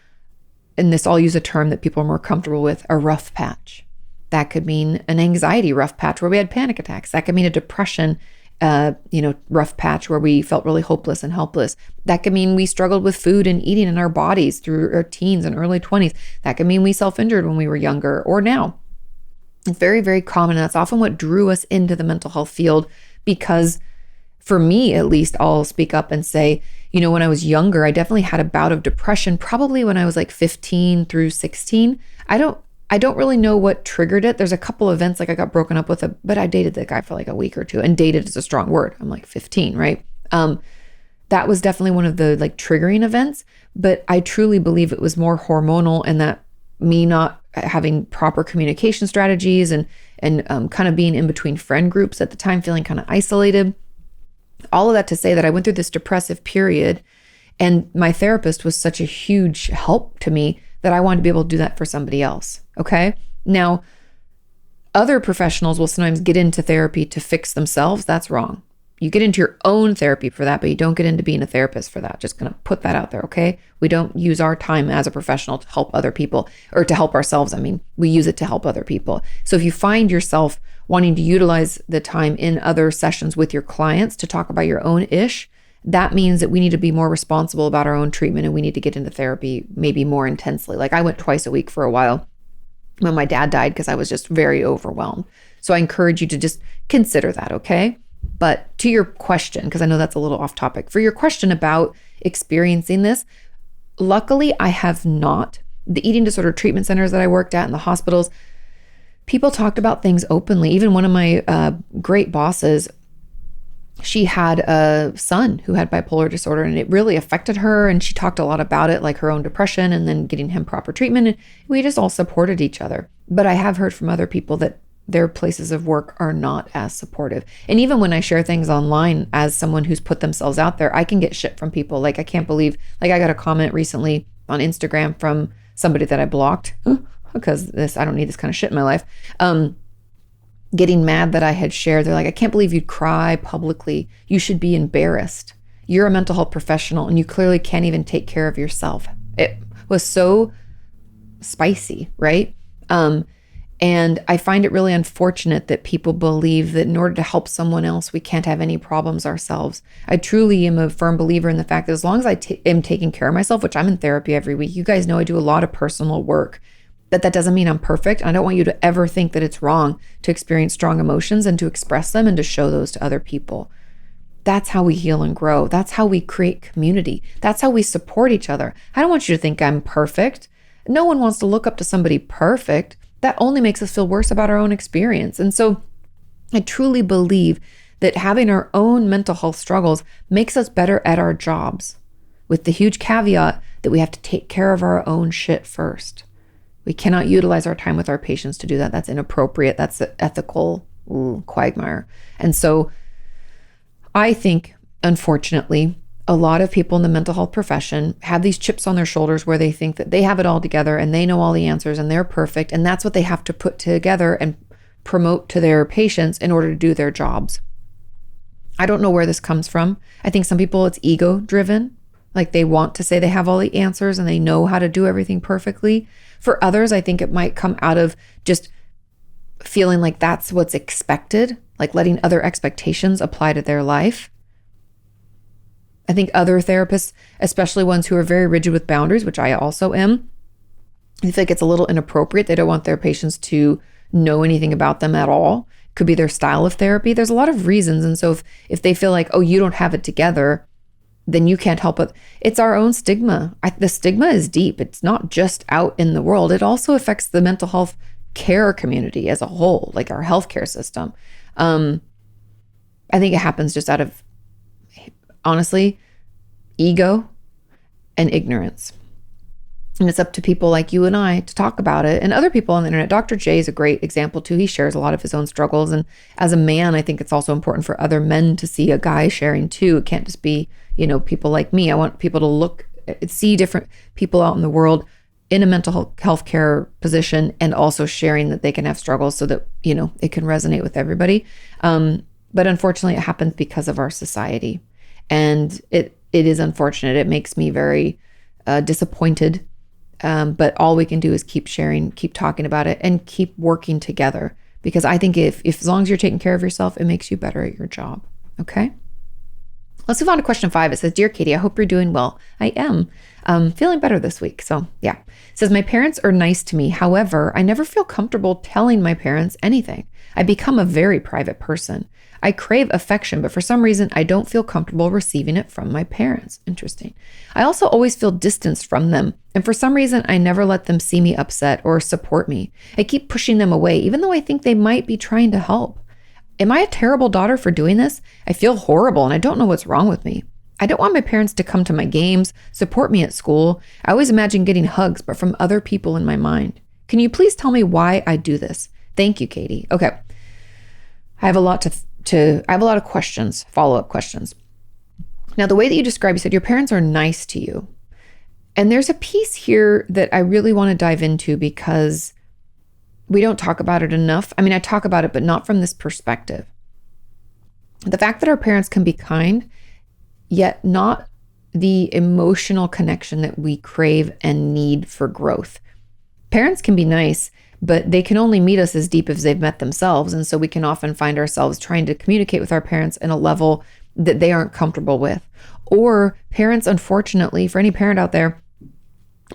Speaker 1: and this, I'll use a term that people are more comfortable with, a rough patch. That could mean an anxiety rough patch where we had panic attacks. That could mean a depression rough patch where we felt really hopeless and helpless. That could mean we struggled with food and eating in our bodies through our teens and early 20s. That could mean we self-injured when we were younger or now. It's very, very common. And that's often what drew us into the mental health field because for me, at least, I'll speak up and say, when I was younger, I definitely had a bout of depression, probably when I was like 15 through 16. I don't really know what triggered it. There's a couple events, like I got broken up with but I dated the guy for like a week or two, and dated is a strong word. I'm like 15, right? That was definitely one of the like triggering events, but I truly believe it was more hormonal and that me not having proper communication strategies and kind of being in between friend groups at the time, feeling kind of isolated. All of that to say that I went through this depressive period, and my therapist was such a huge help to me that I wanted to be able to do that for somebody else. Okay. Now, other professionals will sometimes get into therapy to fix themselves. That's wrong. You get into your own therapy for that, but you don't get into being a therapist for that. Just gonna put that out there. Okay. We don't use our time as a professional to help other people or to help ourselves. We use it to help other people. So if you find yourself wanting to utilize the time in other sessions with your clients to talk about your own ish, that means that we need to be more responsible about our own treatment and we need to get into therapy maybe more intensely. Like I went twice a week for a while when my dad died because I was just very overwhelmed. So I encourage you to just consider that, okay? But to your question, because I know that's a little off topic, for your question about experiencing this, luckily I have not. The eating disorder treatment centers that I worked at in the hospitals, people talked about things openly. Even one of my great bosses, she had a son who had bipolar disorder and it really affected her. And she talked a lot about it, like her own depression and then getting him proper treatment. And we just all supported each other. But I have heard from other people that their places of work are not as supportive. And even when I share things online as someone who's put themselves out there, I can get shit from people. Like, I can't believe, like I got a comment recently on Instagram from somebody that I blocked because I don't need this kind of shit in my life. Getting mad that I had shared. They're like, I can't believe you'd cry publicly. You should be embarrassed. You're a mental health professional and you clearly can't even take care of yourself. It was so spicy, right? And I find it really unfortunate that people believe that in order to help someone else, we can't have any problems ourselves. I truly am a firm believer in the fact that as long as I am taking care of myself, which I'm in therapy every week, you guys know I do a lot of personal work, but that doesn't mean I'm perfect. I don't want you to ever think that it's wrong to experience strong emotions and to express them and to show those to other people. That's how we heal and grow. That's how we create community. That's how we support each other. I don't want you to think I'm perfect. No one wants to look up to somebody perfect. That only makes us feel worse about our own experience. And so I truly believe that having our own mental health struggles makes us better at our jobs, with the huge caveat that we have to take care of our own shit first. We cannot utilize our time with our patients to do that. That's inappropriate. That's an ethical quagmire. And so I think, unfortunately, a lot of people in the mental health profession have these chips on their shoulders where they think that they have it all together and they know all the answers and they're perfect. And that's what they have to put together and promote to their patients in order to do their jobs. I don't know where this comes from. I think some people, it's ego driven. Like they want to say they have all the answers and they know how to do everything perfectly. For others, I think it might come out of just feeling like that's what's expected, like letting other expectations apply to their life. I think other therapists, especially ones who are very rigid with boundaries, which I also am, I feel like it's a little inappropriate. They don't want their patients to know anything about them at all. It could be their style of therapy. There's a lot of reasons. And so if they feel like, oh, you don't have it together, then you can't help it. It's our own stigma. The stigma is deep. It's not just out in the world. It also affects the mental health care community as a whole, like our healthcare system. I think it happens just out of, honestly, ego and ignorance. And it's up to people like you and I to talk about it, and other people on the internet. Dr. J is a great example too. He shares a lot of his own struggles. And as a man, I think it's also important for other men to see a guy sharing too. It can't just be, people like me. I want people to see different people out in the world in a mental health care position and also sharing that they can have struggles so that, it can resonate with everybody. But unfortunately, it happens because of our society. And it is unfortunate. It makes me very disappointed. But all we can do is keep sharing, keep talking about it, and keep working together. Because I think if as long as you're taking care of yourself, it makes you better at your job. Okay? Let's move on to question 5. It says, Dear Kati, I hope you're doing well. I am. Feeling better this week. So yeah. It says, my parents are nice to me. However, I never feel comfortable telling my parents anything. I become a very private person. I crave affection, but for some reason, I don't feel comfortable receiving it from my parents. Interesting. I also always feel distanced from them. And for some reason, I never let them see me upset or support me. I keep pushing them away, even though I think they might be trying to help. Am I a terrible daughter for doing this? I feel horrible and I don't know what's wrong with me. I don't want my parents to come to my games, support me at school. I always imagine getting hugs, but from other people in my mind. Can you please tell me why I do this? Thank you, Kati. Okay. I have a lot of questions, follow-up questions. Now, the way that you describe, you said your parents are nice to you. And there's a piece here that I really want to dive into because we don't talk about it enough. I mean, I talk about it, but not from this perspective. The fact that our parents can be kind, yet not the emotional connection that we crave and need for growth. Parents can be nice, but they can only meet us as deep as they've met themselves. And so we can often find ourselves trying to communicate with our parents in a level that they aren't comfortable with. Or parents, unfortunately, for any parent out there,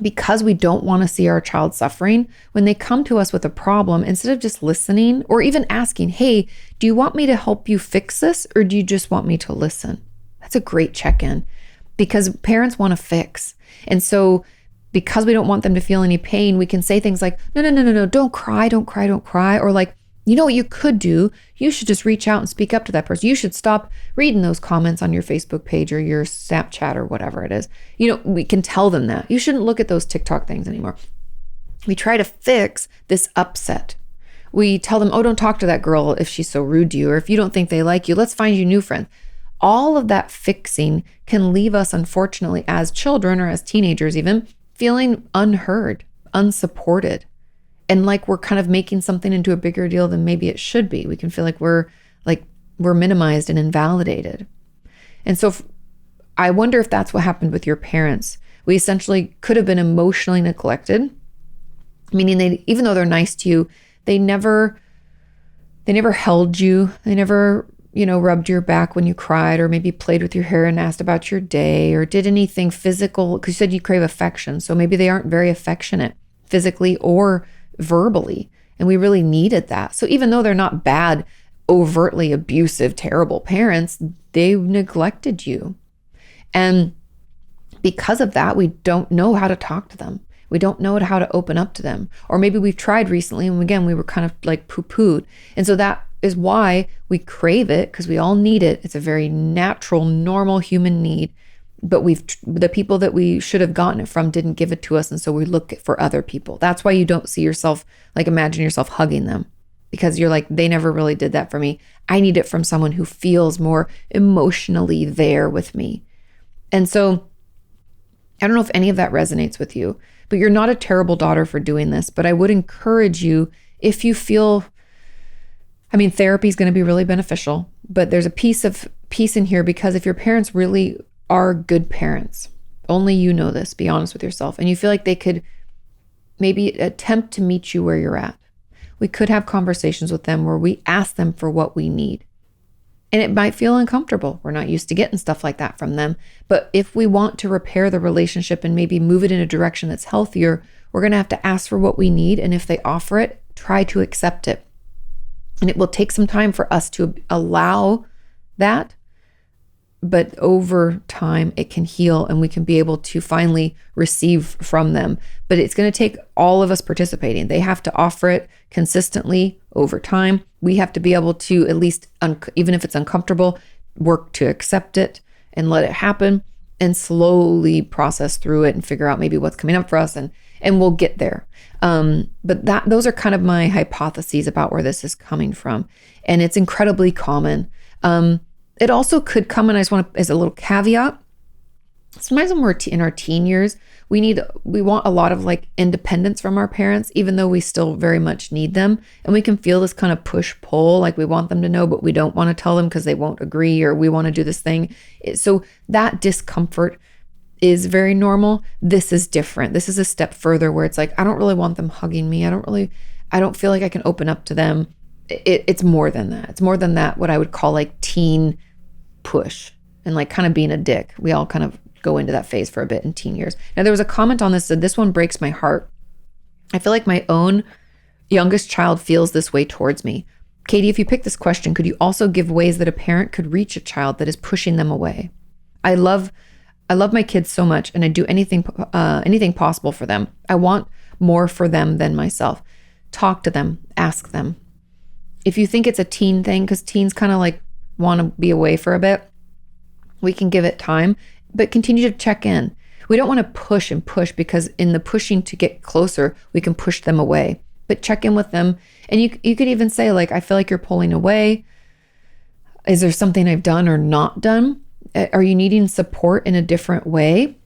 Speaker 1: because we don't want to see our child suffering, when they come to us with a problem, instead of just listening or even asking, hey, do you want me to help you fix this? Or do you just want me to listen? That's a great check-in, because parents want to fix. And so because we don't want them to feel any pain, we can say things like, no, don't cry. Or like, you know what you could do? You should just reach out and speak up to that person. You should stop reading those comments on your Facebook page or your Snapchat or whatever it is. We can tell them that. You shouldn't look at those TikTok things anymore. We try to fix this upset. We tell them, oh, don't talk to that girl if she's so rude to you, or if you don't think they like you, let's find you new friends. All of that fixing can leave us, unfortunately, as children or as teenagers even, feeling unheard, unsupported, and like we're kind of making something into a bigger deal than maybe it should be. We can feel like we're minimized and invalidated. And so I wonder if that's what happened with your parents. We essentially could have been emotionally neglected, meaning even though they're nice to you, They never held you. They never, rubbed your back when you cried, or maybe played with your hair and asked about your day, or did anything physical, because you said you crave affection. So maybe they aren't very affectionate physically or verbally. And we really needed that. So even though they're not bad, overtly abusive, terrible parents, they neglected you. And because of that, we don't know how to talk to them. We don't know how to open up to them. Or maybe we've tried recently, and again, we were kind of like poo-pooed. And so that is why we crave it, because we all need it. It's a very natural, normal human need. But the people that we should have gotten it from didn't give it to us. And so we look for other people. That's why you don't see yourself, like imagine yourself hugging them, because you're like, they never really did that for me. I need it from someone who feels more emotionally there with me. And so I don't know if any of that resonates with you, but you're not a terrible daughter for doing this. But I would encourage you, if you feel, therapy is going to be really beneficial, but there's a piece in here, because if your parents really are good parents, only you know this, be honest with yourself, and you feel like they could maybe attempt to meet you where you're at, we could have conversations with them where we ask them for what we need. And it might feel uncomfortable. We're not used to getting stuff like that from them. But if we want to repair the relationship and maybe move it in a direction that's healthier, we're going to have to ask for what we need. And if they offer it, try to accept it. And it will take some time for us to allow that. But over time, it can heal, and we can be able to finally receive from them. But it's going to take all of us participating. They have to offer it consistently over time. We have to be able to, at least, even if it's uncomfortable, work to accept it and let it happen, and slowly process through it and figure out maybe what's coming up for us, and we'll get there. But those are kind of my hypotheses about where this is coming from. And it's incredibly common. It also could come, and I just want to, as a little caveat, sometimes when we're in our teen years, we want a lot of like independence from our parents, even though we still very much need them. And we can feel this kind of push-pull, like we want them to know, but we don't want to tell them because they won't agree, or we want to do this thing. So that discomfort is very normal. This is different. This is a step further, where it's like, I don't really want them hugging me. I don't feel like I can open up to them. It's more than that. It's more than that, what I would call like teen push, and like kind of being a dick. We all kind of go into that phase for a bit in teen years. Now, there was a comment on this that said, this one breaks my heart. I feel like my own youngest child feels this way towards me. Kati, if you pick this question, could you also give ways that a parent could reach a child that is pushing them away? I love my kids so much, and I do anything possible for them. I want more for them than myself. Talk to them, ask them. If you think it's a teen thing, because teens kind of like want to be away for a bit, we can give it time, but continue to check in. We don't want to push and push, because in the pushing to get closer, we can push them away. But check in with them. And you could even say, like, I feel like you're pulling away. Is there something I've done or not done? Are you needing support in a different way?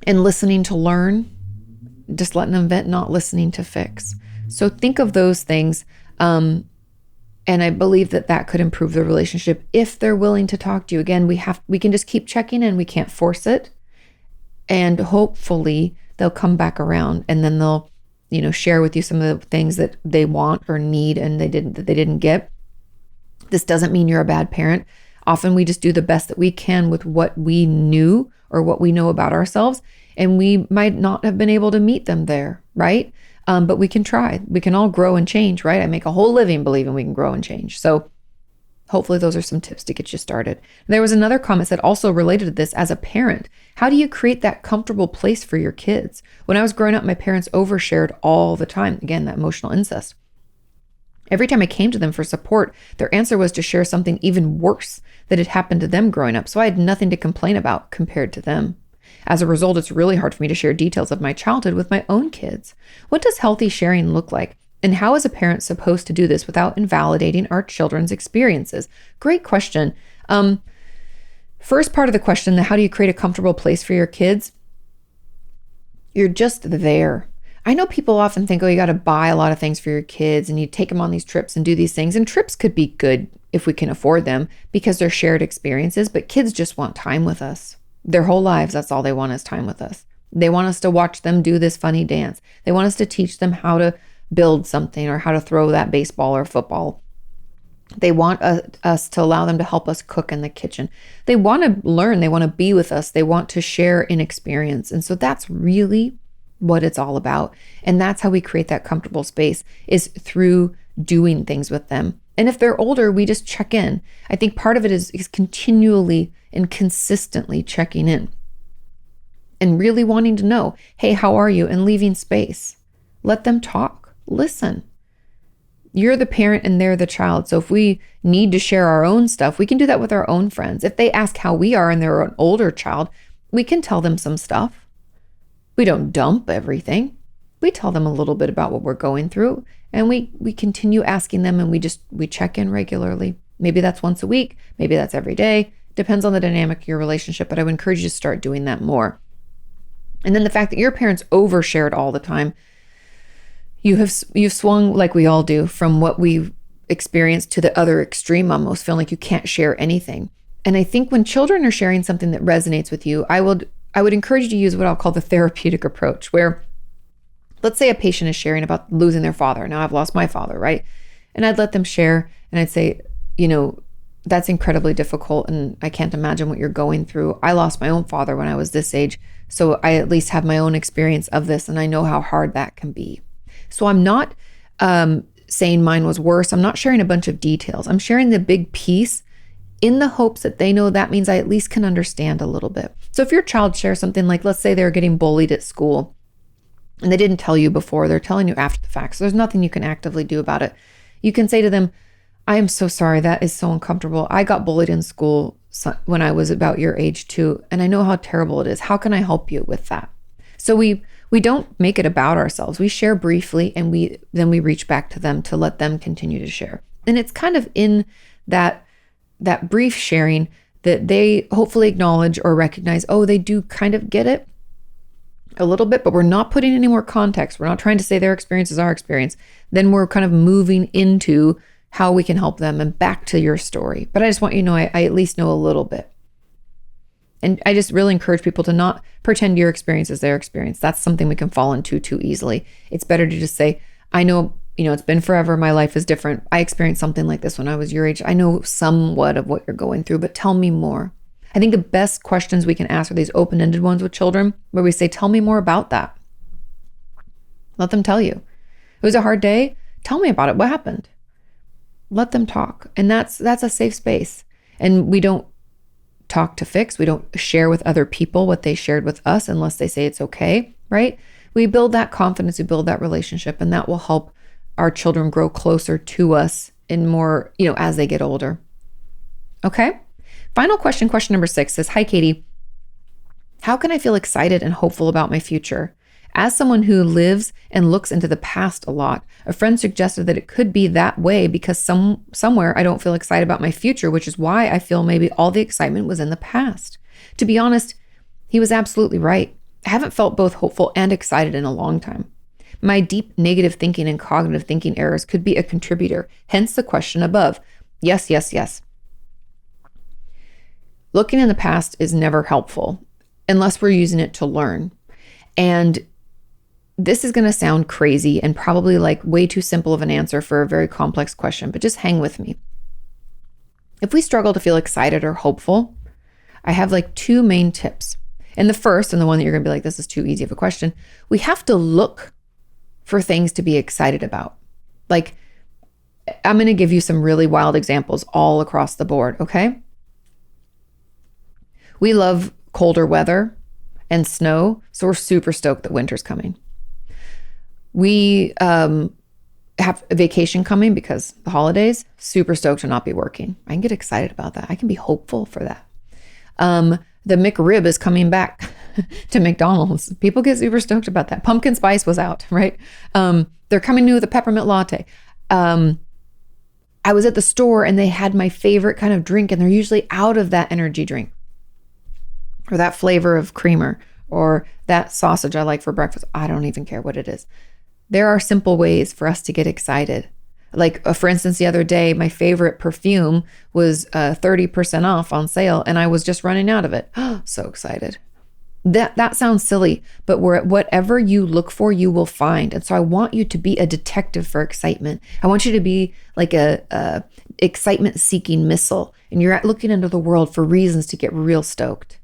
Speaker 1: And listening to learn, just letting them vent, not listening to fix. So think of those things. And I believe that could improve the relationship if they're willing to talk to you. Again, we can just keep checking in. We can't force it. And hopefully they'll come back around, and then they'll, share with you some of the things that they want or need and they didn't get. This doesn't mean you're a bad parent. Often we just do the best that we can with what we knew or what we know about ourselves. And we might not have been able to meet them there, right? But we can try. We can all grow and change, right? I make a whole living believing we can grow and change. So hopefully those are some tips to get you started. There was another comment that also related to this. As a parent, how do you create that comfortable place for your kids? When I was growing up, my parents overshared all the time. Again, that emotional incest. Every time I came to them for support, their answer was to share something even worse that had happened to them growing up. So I had nothing to complain about compared to them. As a result, it's really hard for me to share details of my childhood with my own kids. What does healthy sharing look like? And how is a parent supposed to do this without invalidating our children's experiences? Great question. First part of the question, how do you create a comfortable place for your kids? You're just there. I know people often think, you got to buy a lot of things for your kids and you take them on these trips and do these things. And trips could be good if we can afford them because they're shared experiences, but kids just want time with us. Their whole lives, that's all they want is time with us. They want us to watch them do this funny dance. They want us to teach them how to build something or how to throw that baseball or football. They want us to allow them to help us cook in the kitchen. They want to learn. They want to be with us. They want to share an experience. And so that's really what it's all about. And that's how we create that comfortable space, is through doing things with them. And if they're older, we just check in. I think part of it is continually and consistently checking in and really wanting to know, hey, how are you? And leaving space. Let them talk. Listen. You're the parent and they're the child. So if we need to share our own stuff, we can do that with our own friends. If they ask how we are and they're an older child, we can tell them some stuff. We don't dump everything. We tell them a little bit about what we're going through, and we continue asking them, and we check in regularly. Maybe that's once a week. Maybe that's every day. Depends on the dynamic of your relationship, but I would encourage you to start doing that more. And then the fact that your parents overshared all the time, you've swung, like we all do, from what we've experienced to the other extreme, almost feeling like you can't share anything. And I think when children are sharing something that resonates with you, I would encourage you to use what I'll call the therapeutic approach, where let's say a patient is sharing about losing their father. Now I've lost my father, right? And I'd let them share, and I'd say, that's incredibly difficult, and I can't imagine what you're going through. I lost my own father when I was this age, so I at least have my own experience of this, and I know how hard that can be. So I'm not saying mine was worse. I'm not sharing a bunch of details. I'm sharing the big piece in the hopes that they know that means I at least can understand a little bit. So if your child shares something like, let's say they're getting bullied at school and they didn't tell you before, they're telling you after the fact, so there's nothing you can actively do about it. You can say to them, I am so sorry. That is so uncomfortable. I got bullied in school when I was about your age too, and I know how terrible it is. How can I help you with that? So we don't make it about ourselves. We share briefly, and then we reach back to them to let them continue to share. And it's kind of in that brief sharing that they hopefully acknowledge or recognize, oh, they do kind of get it a little bit, but we're not putting any more context. We're not trying to say their experience is our experience. Then we're kind of moving into how we can help them and back to your story. But I just want you to know, I at least know a little bit. And I just really encourage people to not pretend your experience is their experience. That's something we can fall into too easily. It's better to just say, I know, it's been forever. My life is different. I experienced something like this when I was your age. I know somewhat of what you're going through, but tell me more. I think the best questions we can ask are these open-ended ones with children, where we say, tell me more about that. Let them tell you. It was a hard day. Tell me about it. What happened? Let them talk. And that's a safe space. And we don't talk to fix. We don't share with other people what they shared with us unless they say it's okay, right? We build that confidence, we build that relationship, and that will help our children grow closer to us in more, as they get older. Okay? Final question number 6 says, hi, Katie. How can I feel excited and hopeful about my future? As someone who lives and looks into the past a lot, a friend suggested that it could be that way because somewhere I don't feel excited about my future, which is why I feel maybe all the excitement was in the past. To be honest, he was absolutely right. I haven't felt both hopeful and excited in a long time. My deep negative thinking and cognitive thinking errors could be a contributor, hence the question above. Yes, yes, yes. Looking in the past is never helpful unless we're using it to learn. And this is going to sound crazy and probably like way too simple of an answer for a very complex question, but just hang with me. If we struggle to feel excited or hopeful, I have like 2 main tips. And the first, and the one that you're going to be like, this is too easy of a question, we have to look for things to be excited about. Like, I'm going to give you some really wild examples all across the board, okay? We love colder weather and snow, so we're super stoked that winter's coming. We have a vacation coming because the holidays, super stoked to not be working. I can get excited about that. I can be hopeful for that. The McRib is coming back to McDonald's. People get super stoked about that. Pumpkin spice was out, right? They're coming new with a peppermint latte. I was at the store and they had my favorite kind of drink, and they're usually out of that energy drink or that flavor of creamer or that sausage I like for breakfast. I don't even care what it is. There are simple ways for us to get excited. Like, for instance, the other day, my favorite perfume was 30% off on sale, and I was just running out of it. So excited. That sounds silly, but whatever you look for, you will find. And so I want you to be a detective for excitement. I want you to be like a excitement-seeking missile, and you're looking into the world for reasons to get real stoked.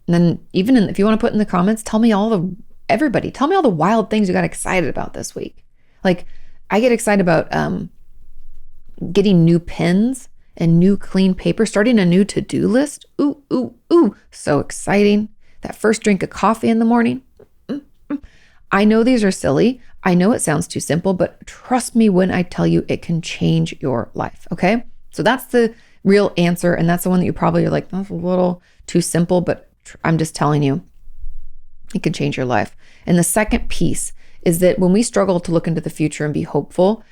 Speaker 1: And then if you want to put in the comments, tell me all the wild things you got excited about this week. Like, I get excited about getting new pens and new clean paper, starting a new to-do list. Ooh, ooh, ooh, so exciting. That first drink of coffee in the morning. I know these are silly. I know it sounds too simple, but trust me when I tell you it can change your life, okay? So that's the real answer, and that's the one that you probably are like, that's a little too simple, but I'm just telling you, it can change your life. And the second piece is that when we struggle to look into the future and be hopeful,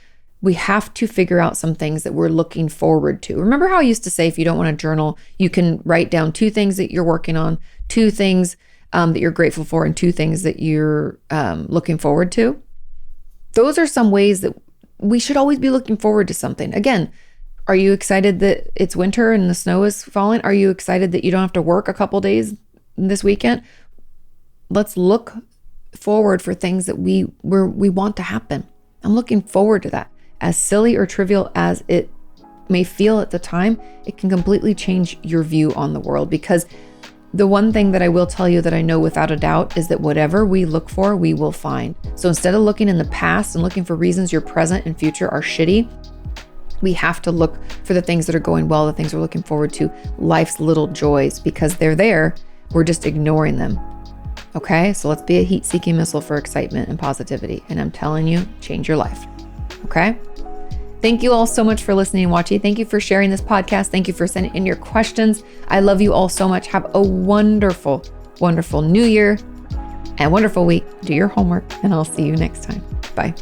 Speaker 1: we have to figure out some things that we're looking forward to. Remember how I used to say, if you don't want to journal, you can write down 2 things that you're working on, 2 things that you're grateful for, and 2 things that you're looking forward to. Those are some ways that we should always be looking forward to something. Again, are you excited that it's winter and the snow is falling? Are you excited that you don't have to work a couple days this weekend? Let's look forward for things that we want to happen. I'm looking forward to that. As silly or trivial as it may feel at the time, it can completely change your view on the world, because the one thing that I will tell you that I know without a doubt is that whatever we look for, we will find. So instead of looking in the past and looking for reasons your present and future are shitty, we have to look for the things that are going well, the things we're looking forward to, life's little joys, because they're there. We're just ignoring them. Okay? So let's be a heat-seeking missile for excitement and positivity. And I'm telling you, change your life. Okay? Thank you all so much for listening and watching. Thank you for sharing this podcast. Thank you for sending in your questions. I love you all so much. Have a wonderful, wonderful new year and wonderful week. Do your homework, and I'll see you next time. Bye.